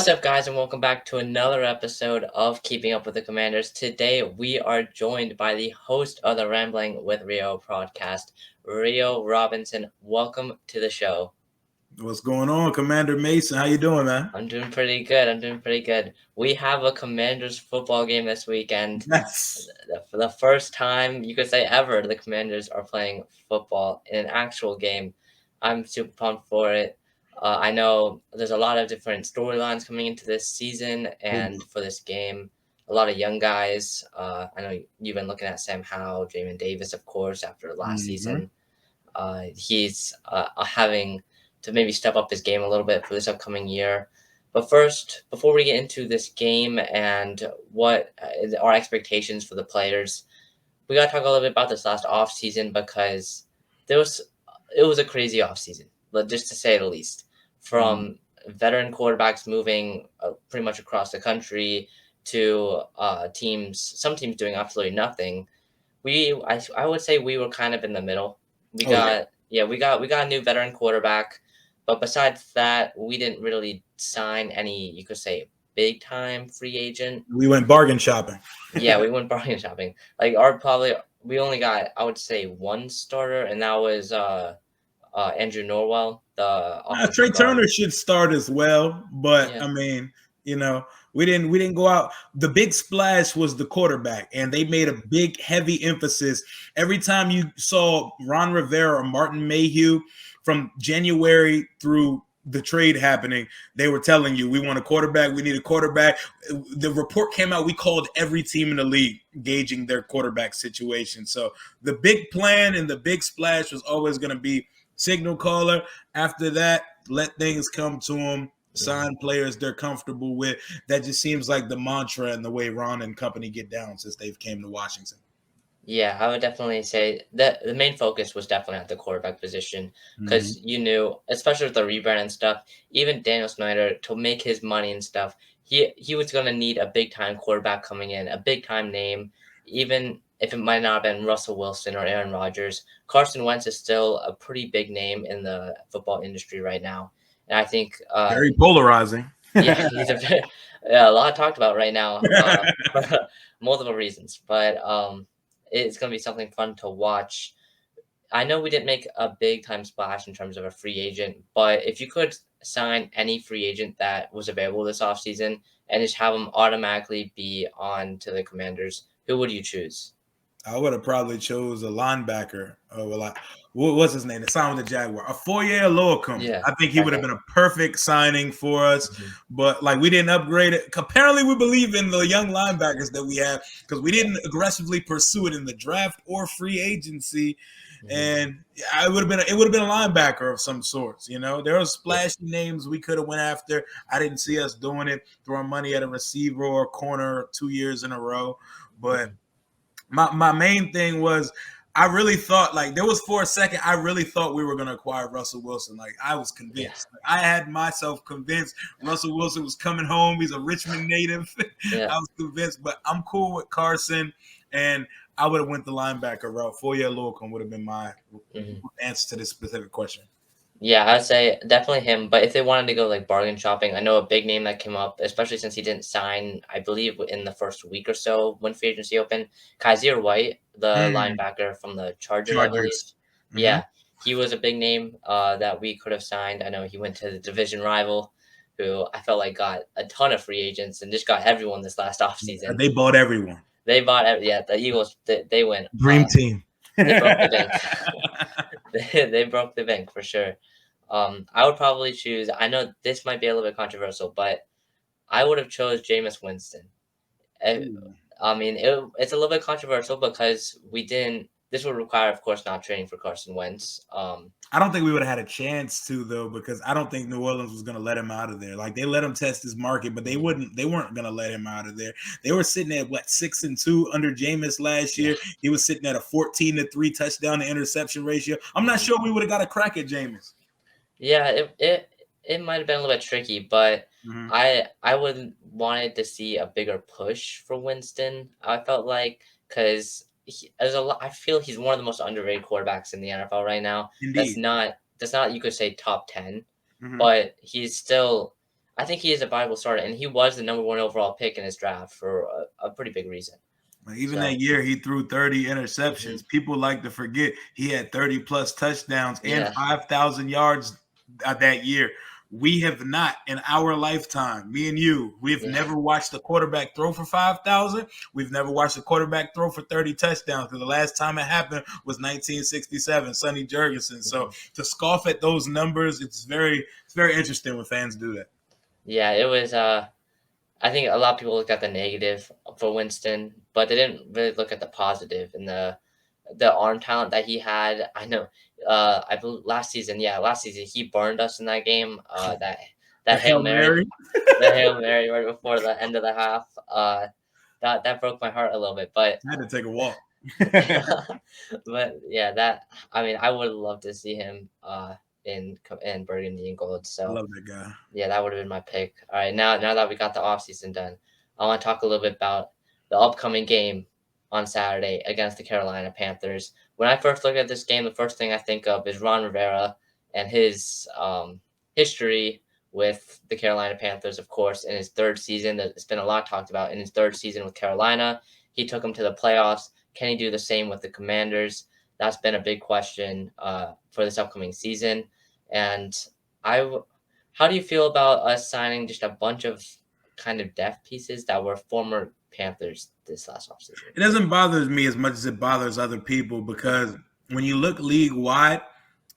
What's up, guys, and welcome back to another episode of Keeping Up with the Commanders. Today, we are joined by the host of the Rambling with Rio podcast, Rio Robinson. Welcome to the show. What's going on, Commander Mason? How you doing, man? I'm doing pretty good. We have a Commanders football game this weekend. Yes. For the first time, you could say ever, the Commanders are playing football in an actual game. I'm super pumped for it. I know there's a lot of different storylines coming into this season and for this game. A lot of young guys. I know you've been looking at Sam Howell, Jamin Davis, of course, after last season. He's having to maybe step up his game a little bit for this upcoming year. But first, before we get into this game and what our expectations for the players, we got to talk a little bit about this last offseason because it was a crazy offseason, just to say the least. From veteran quarterbacks moving pretty much across the country to some teams doing absolutely nothing. I would say we were kind of in the middle. We got a new veteran quarterback. But besides that, we didn't really sign any, you could say, big-time free agent. We went bargain shopping. Yeah, we went bargain shopping. We only got, I would say, one starter, and that was Andrew Norwell. Trey Turner should start as well, but Yeah. I mean, we didn't go out. The big splash was the quarterback, and they made a big, heavy emphasis. Every time you saw Ron Rivera or Martin Mayhew from January through the trade happening, they were telling you, we want a quarterback, we need a quarterback. The report came out, we called every team in the league gauging their quarterback situation. So the big plan and the big splash was always going to be signal caller. After that, let things come to them, sign players they're comfortable with. That just seems like the mantra and the way Ron and company get down since they've came to Washington. Yeah, I would definitely say that the main focus was definitely at the quarterback position because you knew, especially with the rebrand and stuff, even Daniel Snyder, to make his money and stuff, he was going to need a big-time quarterback coming in, a big-time name, even if it might not have been Russell Wilson or Aaron Rodgers. Carson Wentz is still a pretty big name in the football industry right now. And I think very polarizing. Yeah, he's a lot talked about right now for multiple reasons. But it's going to be something fun to watch. I know we didn't make a big-time splash in terms of a free agent, but if you could sign any free agent that was available this offseason and just have them automatically be on to the Commanders, who would you choose? I would have probably chose a linebacker. What's his name? The sign with the Jaguar. Afoye Oluokun. Yeah, I think he would have been a perfect signing for us. But we didn't upgrade it. Apparently, we believe in the young linebackers that we have because we didn't aggressively pursue it in the draft or free agency. And it would have been a linebacker of some sorts. There were splashy names we could have went after. I didn't see us doing it, throwing money at a receiver or a corner 2 years in a row. But my main thing was, I really thought, there was for a second, I really thought we were going to acquire Russell Wilson. I was convinced. Yeah. I had myself convinced Russell Wilson was coming home. He's a Richmond native. Yeah. I was convinced, but I'm cool with Carson, and I would have went the linebacker route. Afoye Oluokun would have been my answer to this specific question. Yeah, I'd say definitely him. But if they wanted to go bargain shopping, I know a big name that came up, especially since he didn't sign, I believe, in the first week or so when free agency opened. Kaiser White, the linebacker from the Chargers. I believe. Yeah, he was a big name that we could have signed. I know he went to the division rival, who I felt like got a ton of free agents and just got everyone this last offseason. They bought everyone. The Eagles, they win. Dream team. They broke the bank. They broke the bank for sure. I would probably choose. I know this might be a little bit controversial, but I would have chose Jameis Winston. I mean, it's a little bit controversial because we didn't. This would require, of course, not trading for Carson Wentz. I don't think we would have had a chance to, though, because I don't think New Orleans was going to let him out of there. They let him test his market, but they weren't going to let him out of there. They were sitting at 6-2 under Jameis last year. He was sitting at a 14-3 touchdown to interception ratio. I'm not sure we would have got a crack at Jameis. Yeah, it might have been a little bit tricky, but I would wanted to see a bigger push for Winston. I felt like because I feel he's one of the most underrated quarterbacks in the NFL right now. Indeed. That's not you could say top 10, but he's still. I think he is a viable starter, and he was the #1 overall pick in his draft for a pretty big reason. Even So, that year, he threw 30 interceptions. mhm. People like to forget he had 30 plus touchdowns and Yeah. 5,000 yards that year. We have not, in our lifetime, me and you, we've Yeah. never watched a quarterback throw for 5,000. We've never watched a quarterback throw for 30 touchdowns, because the last time it happened was 1967, Sonny Jurgensen. So Mhm. to scoff at those numbers, it's very interesting when fans do that. Yeah, it was. I think a lot of people looked at the negative for Winston, but they didn't really look at the positive and the arm talent that he had. I know. I believe last season he burned us in that game. The That Hail hail mary, Mary. the hail mary right before the end of the half. That broke my heart a little bit, but I had to take a walk. but yeah, that I mean, I would love to see him in burgundy and gold. I So love that guy. yeah, that would have been my pick. All right, now that we got the offseason done, I want to talk a little bit about the upcoming game on Saturday against the Carolina Panthers. When I first look at this game, the first thing I think of is Ron Rivera and his history with the Carolina Panthers, of course, in his third season. It's been a lot talked about in his third season with Carolina. He took them to the playoffs. Can he do the same with the Commanders? That's been a big question for this upcoming season. And I how do you feel about us signing just a bunch of kind of depth pieces that were former Panthers this last offseason? It doesn't bother me as much as it bothers other people, because when you look league wide,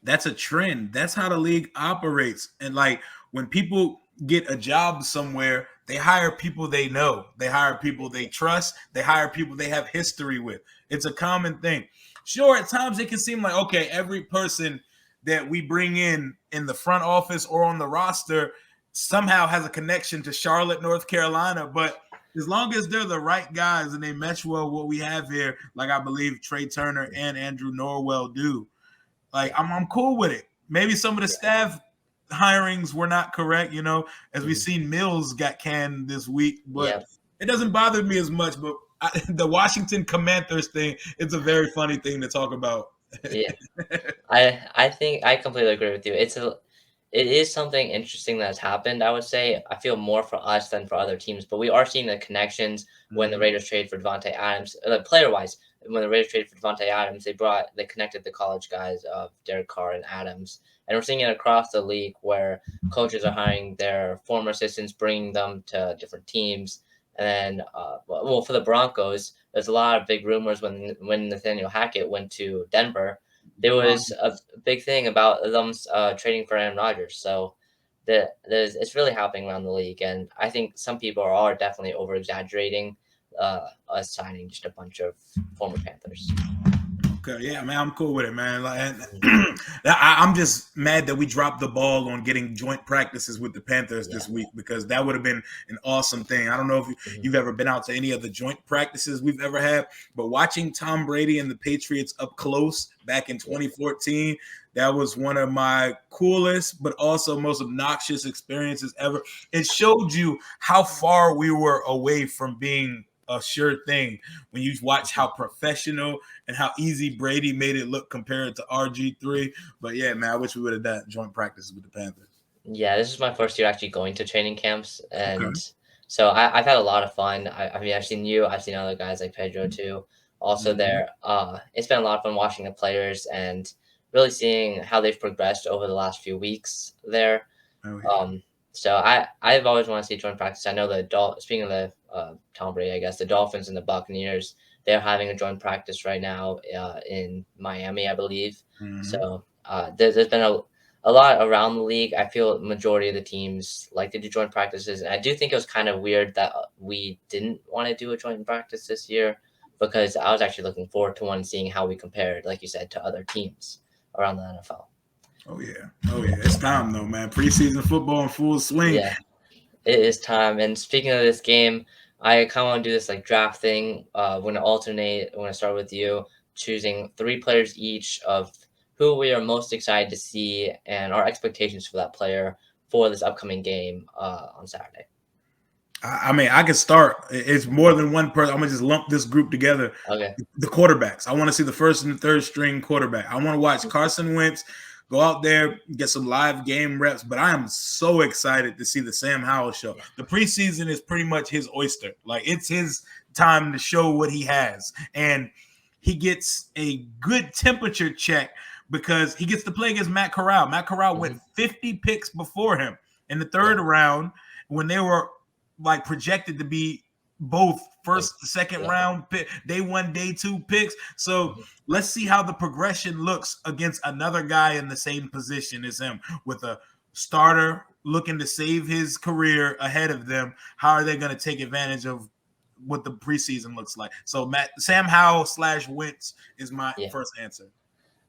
that's a trend. That's how the league operates. And like, when people get a job somewhere, they hire people they know. They hire people they trust. They hire people they have history with. It's a common thing. Sure, at times it can seem like, okay, every person that we bring in the front office or on the roster somehow has a connection to Charlotte, North Carolina, but as long as they're the right guys and they mesh well what we have here, like I believe Trey Turner and Andrew Norwell do, like Yeah. I'm cool with it. Maybe some of the Yeah. staff hirings were not correct, as we've Mhm. seen Mills got canned this week, but Yeah. it doesn't bother me as much. But the Washington Commanders thing, it's a very funny thing to talk about. Yeah. I think I completely agree with you. It is something interesting that's happened. I would say I feel more for us than for other teams, but we are seeing the connections when the Mhm. Raiders trade for Devontae Adams, player wise. When the Raiders traded for Devontae Adams, they connected the college guys of Derek Carr and Adams, and we're seeing it across the league where coaches are hiring their former assistants, bringing them to different teams. And then, well, for the Broncos, there's a lot of big rumors when Nathaniel Hackett went to Denver. There was a big thing about them trading for Aaron Rodgers. So it's really happening around the league, and I think some people are definitely over exaggerating us signing just a bunch of former Panthers. Okay, yeah, man, I'm cool with it, man. Like, Mhm. I'm just mad that we dropped the ball on getting joint practices with the Panthers Yeah. this week, because that would have been an awesome thing. I don't know if Mhm. you've ever been out to any of the joint practices we've ever had, but watching Tom Brady and the Patriots up close back in Yeah. 2014, that was one of my coolest but also most obnoxious experiences ever. It showed you how far we were away from being a sure thing when you watch how Mhm. professional and how easy Brady made it look compared to RG3. But yeah, man, I wish we would have done joint practices with the Panthers. Yeah, this is my first year actually going to training camps, Okay. and so I've had a lot of fun. I mean, I've seen you, I've seen other guys like Pedro too, also Mhm. there. It's been a lot of fun watching the players and really seeing how they've progressed over the last few weeks there. Oh yeah. So I've always wanted to see joint practice. I know speaking of the Tom Brady, I guess the Dolphins and the Buccaneers, they're having a joint practice right now in Miami, I believe. Mhm. So there's been a lot around the league. I feel majority of the teams like to do joint practices, and I do think it was kind of weird that we didn't want to do a joint practice this year, because I was actually looking forward to one, seeing how we compared, like you said, to other teams around the NFL. Oh yeah. Oh yeah. It's time though, man. Preseason football in full swing. Yeah. It is time. And speaking of this game, I kind of want to do this like draft thing. We're gonna alternate. I'm gonna start with you, choosing three players each of who we are most excited to see and our expectations for that player for this upcoming game on Saturday. I mean, I can start. It's more than one person. I'm gonna just lump this group together. Okay. The quarterbacks. I want to see the first and the third string quarterback. I want to watch Carson Wentz Go out there, get some live game reps. But I am so excited to see the Sam Howell show. Yeah. The preseason is pretty much his oyster. Like, it's his time to show what he has. And he gets a good temperature check because he gets to play against Matt Corral. Matt Corral went 50 picks before him in the third round when they were like projected to be both first, second round pick, day 1, day 2 picks. So let's see how the progression looks against another guy in the same position as him with a starter looking to save his career ahead of them. How are they going to take advantage of what the preseason looks like? So Sam Howell / Wentz is my first answer.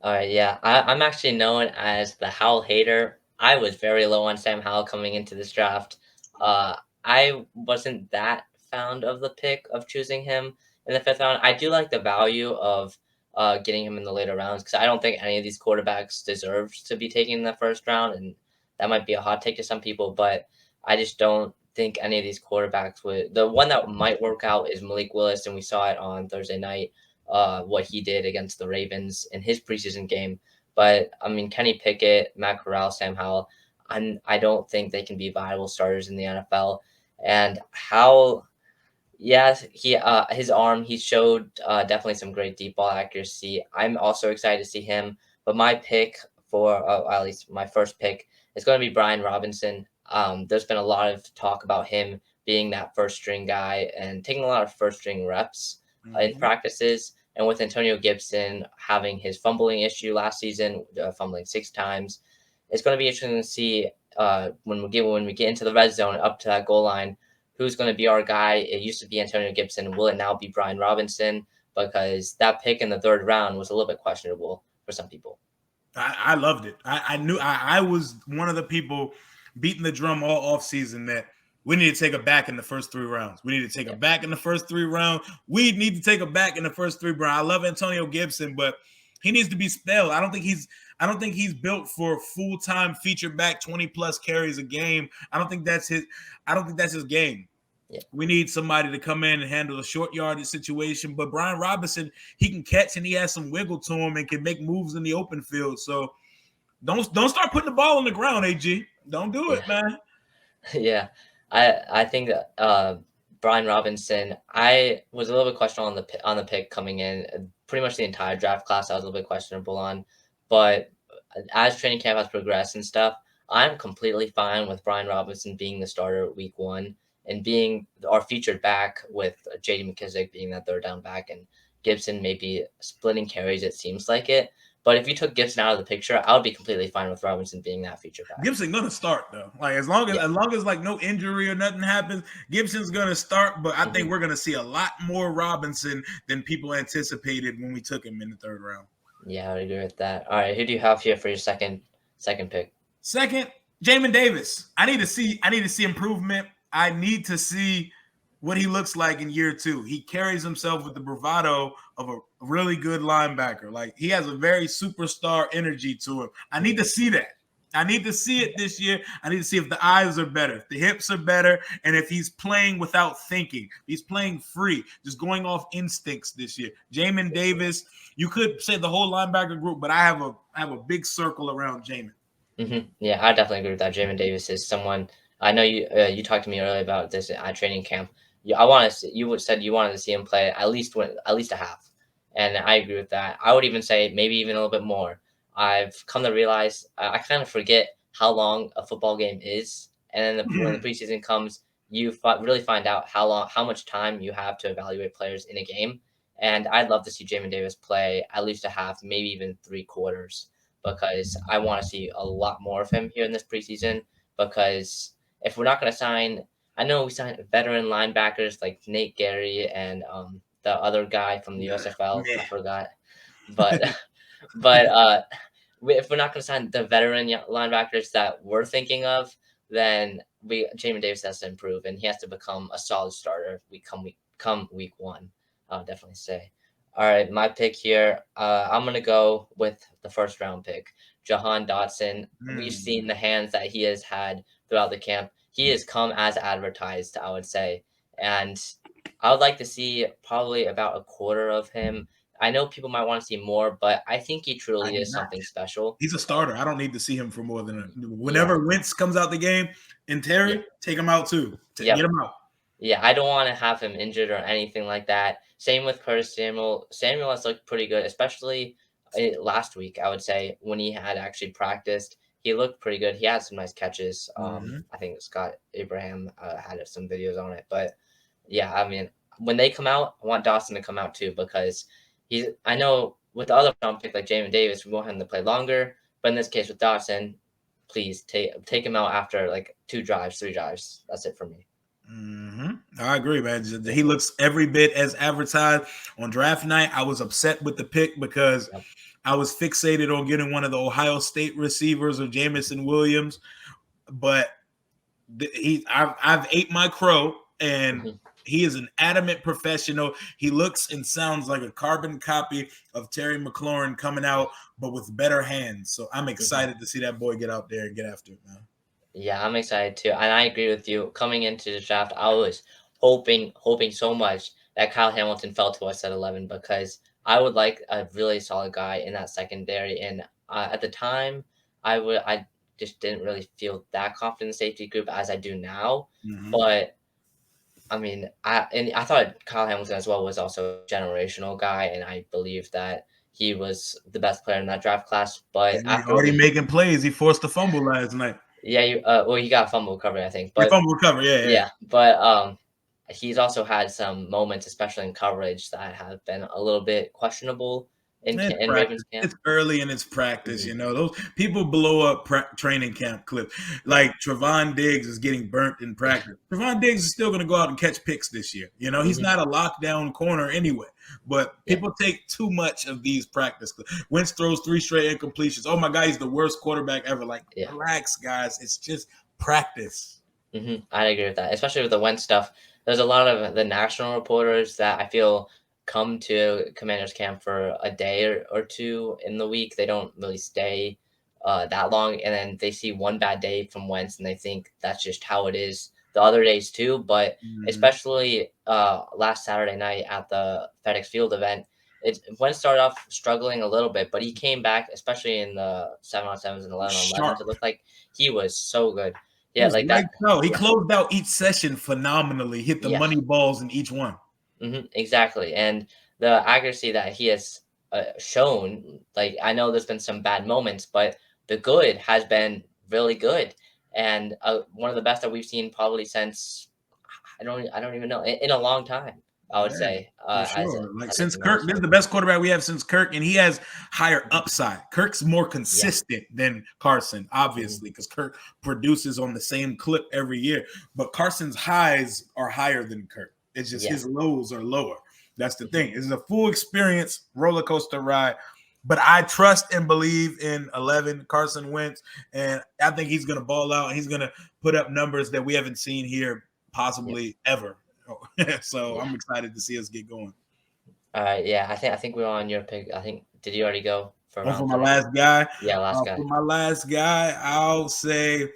All right, yeah. I'm actually known as the Howell hater. I was very low on Sam Howell coming into this draft. I wasn't that fond of the pick of choosing him in the 5th round. I do like the value of getting him in the later rounds because I don't think any of these quarterbacks deserves to be taken in the 1st round, and that might be a hot take to some people, but I just don't think any of these quarterbacks would. The one that might work out is Malik Willis, and we saw it on Thursday night. What he did against the Ravens in his preseason game. But I mean, Kenny Pickett, Matt Corral, Sam Howell, I don't think they can be viable starters in the NFL. And Howell, yes, his arm, he showed definitely some great deep ball accuracy. I'm also excited to see him. But my pick at least my first pick, is going to be Brian Robinson. There's been a lot of talk about him being that first string guy and taking a lot of first string reps in practices. And with Antonio Gibson having his fumbling issue last season, fumbling 6 times, it's going to be interesting to see when we get into the red zone up to that goal line, who's going to be our guy. It used to be Antonio Gibson. Will it now be Brian Robinson? Because that pick in the 3rd round was a little bit questionable for some people. I loved it. I knew I was one of the people beating the drum all offseason that we need to take a back in the first 3 rounds. We need to take a back in the first 3 rounds. We need to take a back in the first 3 rounds. I love Antonio Gibson, but he needs to be spelled. I don't think he's built for full-time feature back 20+ carries a game. I don't think that's his game. Yeah. We need somebody to come in and handle a short yardage situation. But Brian Robinson, he can catch and he has some wiggle to him and can make moves in the open field. So don't start putting the ball on the ground, AG. Don't do it, man. Yeah. I think that Brian Robinson, I was a little bit questionable on the pick coming in. Pretty much the entire draft class I was a little bit questionable on. But as training camp has progressed and stuff, I'm completely fine with Brian Robinson being the starter week 1 and being our featured back, with J.D. McKissic being that 3rd down back and Gibson maybe splitting carries, it seems like it. But if you took Gibson out of the picture, I would be completely fine with Robinson being that feature back. Gibson gonna start though. Like as long as like no injury or nothing happens, Gibson's gonna start. But I think we're gonna see a lot more Robinson than people anticipated when we took him in the 3rd round. Yeah, I would agree with that. All right, who do you have here for your second pick? Second, Jamin Davis. I need to see improvement. I need to see what he looks like in year 2. He carries himself with the bravado of a really good linebacker. Like, he has a very superstar energy to him. I need to see that. I need to see it this year. I need to see if the eyes are better, if the hips are better, and if he's playing without thinking. He's playing free, just going off instincts this year. Jamin Davis, you could say the whole linebacker group, but I have a big circle around Jamin. Yeah, I definitely agree with that. Jamin Davis is someone, I know you talked to me earlier about this at training camp. You said you wanted to see him play at least a half, and I agree with that. I would even say maybe even a little bit more. I've come to realize I kind of forget how long a football game is, and then when the preseason comes, you really find out how much time you have to evaluate players in a game. And I'd love to see Jamin Davis play at least a half, maybe even 3 quarters, because I want to see a lot more of him here in this preseason. Because if we're not going to sign, I know we signed veteran linebackers like Nate Gary and the other guy from the USFL, I forgot, but if we're not going to sign the veteran linebackers that we're thinking of, then Jamin Davis has to improve, and he has to become a solid starter. Come week 1, I'll definitely say. All right, my pick here. I'm gonna go with the 1st round pick, Jahan Dodson. We've seen the hands that he has had throughout the camp. He has come as advertised, I would say, and I would like to see probably about a quarter of him I know people might want to see more, but I think he I truly do is not. something special. He's a starter. I don't need to see him for more than Yeah, whenever Wentz comes out the game and yeah, Terry, take him out too. Get yep. him out. Yeah, I don't want to have him injured or anything like that. Same with Curtis Samuel. Samuel has looked pretty good, especially last week, I would say, when he had actually practiced. He looked pretty good. He had some nice catches. Mm-hmm. I think Scott Abraham had some videos on it. But yeah, I mean, when they come out, I want Dawson to come out too because I know with the other round pick like Jamin Davis, we want him to play longer. But in this case with Dawson, please take him out after like 2 drives, 3 drives. That's it for me. Mm-hmm. I agree, man. He looks every bit as advertised on draft night. I was upset with the pick because Yep. I was fixated on getting one of the Ohio State receivers of Jameson Williams, but I've ate my crow, and Mhm. he is an adamant professional. He looks and sounds like a carbon copy of Terry McLaurin coming out, but with better hands. So I'm Mhm. excited to see that boy get out there and get after it, man. Yeah, I'm excited too, and I agree with you. Coming into the draft, I was hoping so much that Kyle Hamilton fell to us at 11 because I would like a really solid guy in that secondary. And at the time, I just didn't really feel that confident in the safety group as I do now. Mm-hmm. But I mean, I thought Kyle Hamilton as well was also a generational guy, and I believe that he was the best player in that draft class. But He after already we making plays. He forced a fumble last night. Yeah, well, he got a fumble recovery, I think, He but fumble recovery, yeah. yeah, but he's also had some moments, especially in coverage, that have been a little bit questionable It's in practice. Ravens camp. It's early and it's practice. Mhm, Those people blow up training camp clips. yeah, Like Trevon Diggs is getting burnt in practice. Trevon Diggs is still going to go out and catch picks this year. He's mhm, not a lockdown corner anyway. But yeah, people take too much of these practice clips. Wentz throws 3 straight incompletions. Oh my God, he's the worst quarterback ever. Like, yeah. relax, guys. It's just practice. I agree with that, especially with the Wentz stuff. There's a lot of the national reporters that I feel come to Commanders camp for a day or two in the week. They don't really stay that long, and then they see one bad day from Wentz, and they think that's just how it is the other days too. But Mhm. especially last Saturday night at the FedEx Field event, Wentz started off struggling a little bit, but he came back, especially in the 7-on-7s and 11-on-11s. Sharp. It looked like he was so good. He Yeah, was like that. lights out. He Yeah, closed out each session phenomenally. Hit the yeah, money balls in each one. exactly. And the accuracy that he has shown, like I know there's been some bad moments, but the good has been really good, and one of the best that we've seen probably since I don't even know in a long time. I would Yeah, say for as sure. Like a since Commanders Kirk, this is fan. the best quarterback we have since Kirk, and he has higher Mhm. upside. Kirk's more Yeah. consistent than Carson, Mhm. obviously, because Kirk produces on the same clip every year. But Carson's highs are higher than Kirk. It's just Yeah. his lows are lower. That's the Mhm. thing. It's a full experience roller coaster ride. But I trust and believe in 11 Carson Wentz, and I think he's going to ball out. And he's going to put up numbers that we haven't seen here Yeah. possibly ever. So Yeah. I'm excited to see us get going. All right. Yeah. I think we're on your pick. I think did you already go for On for round my three? last guy, Yeah. Last guy. I'll say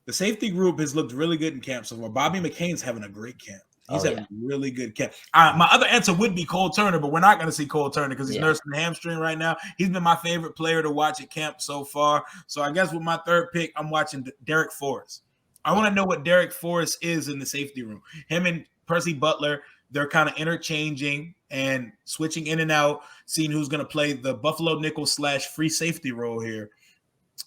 the safety group has looked really good in camp so far. Bobby McCain's having a great camp. He's Oh having yeah. a really good camp. Mhm. My other answer would be Cole Turner, but we're not going to see Cole Turner because he's Yeah. nursing a hamstring right now. He's been my favorite player to watch at camp so far. So I guess with my third pick, I'm watching Derek Forrest. I Yeah. want to know what Derek Forrest is in the safety room. Him and Percy Butler, they're kind of interchanging and switching in and out, seeing who's going to play the Buffalo nickel / free safety role here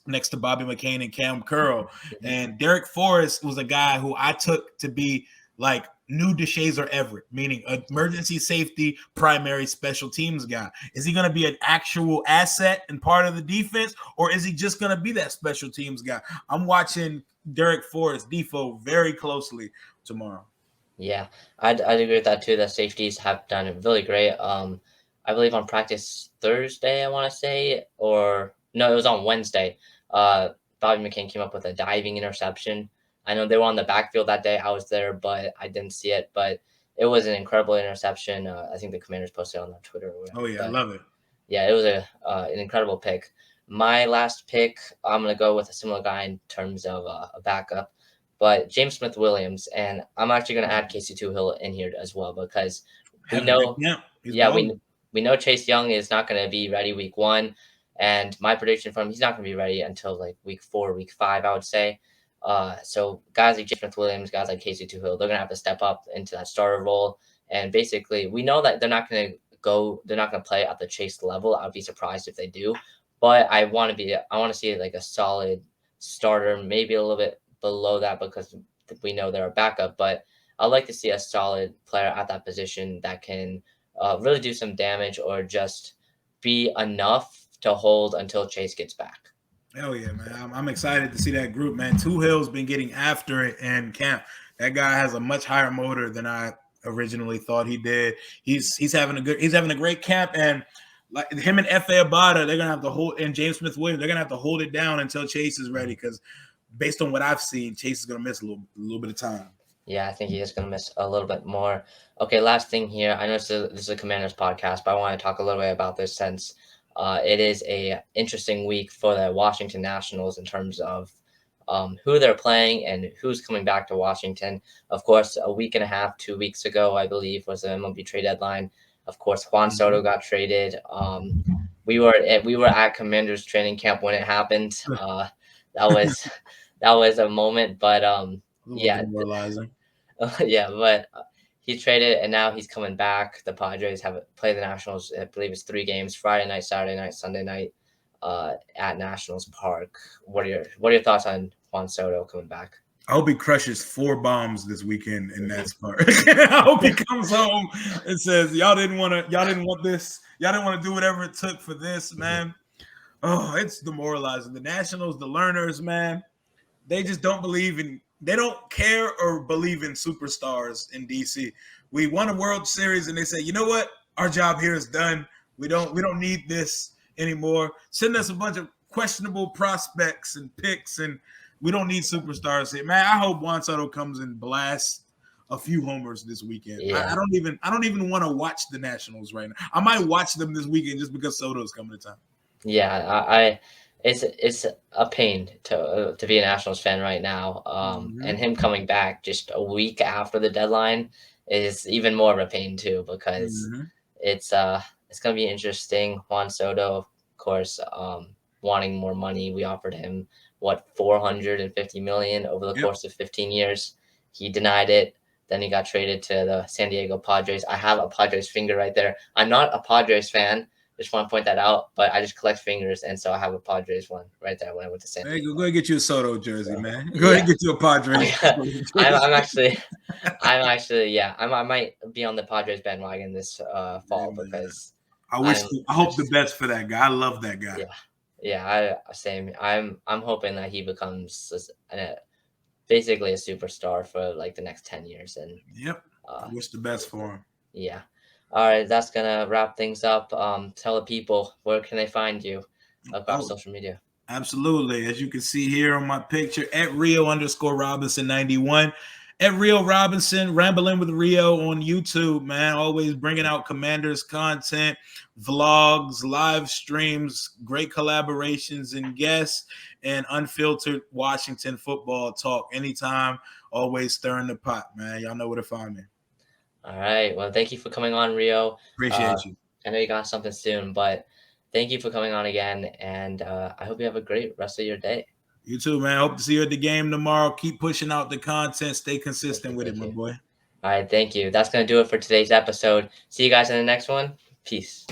next to Bobby McCain and Cam Curl. Mhm. And Derek Forrest was a guy who I took to be like new DeShazer Everett, meaning emergency safety, primary special teams guy. Is he going to be an actual asset and part of the defense, or is he just going to be that special teams guy? I'm watching Derek Forrest, Defo, very closely tomorrow. Yeah, I'd agree with that too. The safeties have done it really great. I believe on practice Thursday, I want to say, or no, it was on Wednesday. Bobby McCain came up with a diving interception. I know they were on the backfield that day. I was there, but I didn't see it. But it was an incredible interception. I think the Commanders posted it on their Twitter or Oh whatever. yeah, I But love it. yeah, it was an incredible pick. My last pick, I'm gonna go with a similar guy in terms of a backup, but James Smith Williams, and I'm actually gonna add Casey Hill in here as well because we Having a good know, camp. He's yeah, balling. we know Chase Young is not going to be ready week 1. And my prediction from him, he's not going to be ready until like week 4, week 5, I would say. So guys like Jameson Williams, guys like Casey Tuhill, they're going to have to step up into that starter role. And basically, we know that they're not going to play at the Chase level. I would be surprised if they do. But I want to see like a solid starter, maybe a little bit below that because we know they're a backup. But I'd like to see a solid player at that position that can really do some damage or just be enough to hold until Chase gets back. Hell yeah, man. I'm excited to see that group, man. Tuhill's been getting after it in camp. That guy has a much higher motor than I originally thought he did. He's having a great camp, and like him and F.A. Abada, they're gonna have to hold, and James Smith Williams, they're gonna have to hold it down until Chase is ready, because based on what I've seen, Chase is gonna miss a little bit of time. Yeah, I think he is going to miss a little bit more. Okay, last thing here. I know this is a Commanders podcast, but I want to talk a little bit about this since it is a interesting week for the Washington Nationals in terms of who they're playing and who's coming back to Washington. Of course, a week and a half, 2 weeks ago, I believe, was the MLB trade deadline. Of course, Juan Soto got traded. We were at Commanders training camp when it happened. That was a moment, but yeah, demoralizing. yeah, but he traded and now he's coming back. The Padres have played the Nationals. I believe it's 3 games: Friday night, Saturday night, Sunday night, at Nationals Park. What are your thoughts on Juan Soto coming back? I hope he crushes 4 bombs this weekend in that Park. I hope he comes home and says, y'all didn't want this. Y'all didn't want to do whatever it took for this, man. Oh, it's demoralizing. The Nationals, the learners, man, they just don't they don't care or believe in superstars in DC. We won a World Series and they say, you know what? Our job here is done. We don't need this anymore. Send us a bunch of questionable prospects and picks, and we don't need superstars here. Man, I hope Juan Soto comes and blasts a few homers this weekend. Yeah. I don't even want to watch the Nationals right now. I might watch them this weekend just because Soto's coming to town. Yeah, it's a pain to be a Nationals fan right now. And him coming back just a week after the deadline is even more of a pain too, because it's going to be interesting. Juan Soto, of course, wanting more money. We offered him $450 million over the course of 15 years. He denied it. Then he got traded to the San Diego Padres. I have a Padres finger right there. I'm not a Padres fan. Just want to point that out, but I just collect fingers, and so I have a Padres one right there when I went to San Diego. Hey, go ahead and get you a Soto jersey, man. Go ahead and get you a Padres. I might be on the Padres bandwagon this fall because I hope the best for that guy. I love that guy. Same. I'm hoping that he becomes basically a superstar for like the next 10 years, and I wish the best for him. Yeah. All right, that's gonna wrap things up. Tell the people, where can they find you across social media? Absolutely. As you can see here on my picture, at Rio_Robinson91, at Rio Robinson, Rambling with Rio on YouTube, man. Always bringing out Commanders content, vlogs, live streams, great collaborations and guests, and unfiltered Washington football talk. Anytime, always stirring the pot, man. Y'all know where to find me. All right. Well, thank you for coming on, Rio. Appreciate you. I know you got something soon, but thank you for coming on again, and I hope you have a great rest of your day. You too, man. Hope to see you at the game tomorrow. Keep pushing out the content. Stay consistent with it, my boy. All right. Thank you. That's going to do it for today's episode. See you guys in the next one. Peace.